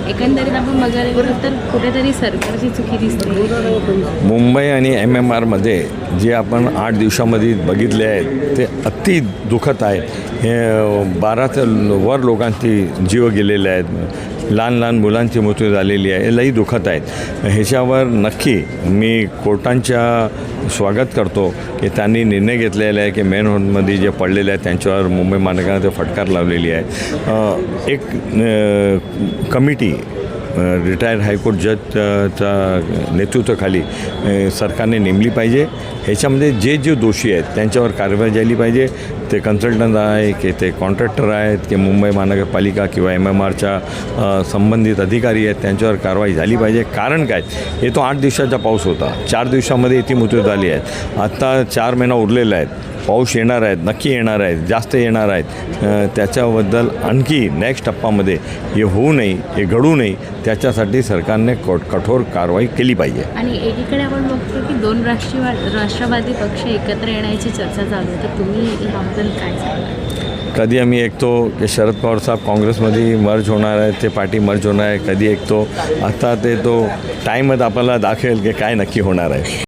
एकंदरीत आपण बघायला गेलो तर कुठेतरी सरकारची चुकी दिसते. मुंबई आणि MMRमध्ये जे आपण 8 दिवसामध्ये बघितले आहेत ते अति दुःखद आहे. हे 12 ते वर लोकांची जीव गेलेले आहेत, लहान लहान मुलांची मृत्यू झालेली आहे. हे लई दुःखद आहेत. ह्याच्यावर नक्की मी कोर्टांच्या स्वागत करतो की त्यांनी निर्णय घेतलेला आहे की मेन रोडमध्ये जे पडलेले आहेत त्यांच्यावर मुंबई महानगराने फटकार लावलेली आहे. एक कमिटी रिटायर्ड हायकोर्ट जजच्या नेतृत्वाखाली सरकारने नेमली पाहिजे. ह्याच्यामध्ये जे जे दोषी आहेत त्यांच्यावर कारवाई झाली पाहिजे. ते कन्सल्टंट आहे की ते कॉन्ट्रॅक्टर आहेत की मुंबई महानगरपालिका किंवा MMRच्या संबंधित अधिकारी आहेत त्यांच्यावर कारवाई झाली पाहिजे. कारण काय, हे तो 8 दिवसाचा पाऊस होता, 4 दिवसामध्ये इथे मृत्यू झाली आहेत. आत्ता 4 महिना उरलेला आहेत. पाऊस येणार आहेत, नक्की येणार आहेत, जास्त येणार आहेत. त्याच्याबद्दल आणखी नेक्स्ट टप्प्यामध्ये हे होऊ नये, हे घडू नये, त्याच्यासाठी सरकारने कठोर कारवाई केली पाहिजे. आणि एकीकडे आपण बघतो की 2 राष्ट्रवादी पक्ष एकत्र येण्याची चर्चा चालू आहे. तर तुम्ही याबद्दल काय सांगाल? कधी आम्ही ऐकतो की शरद पवार साहेब काँग्रेसमध्ये मर्ज होणार आहे, ते पार्टी मर्ज होणार आहे. कधी ऐकतो आता ते तो टाईमच आपल्याला दाखवेल की काय नक्की होणार आहे.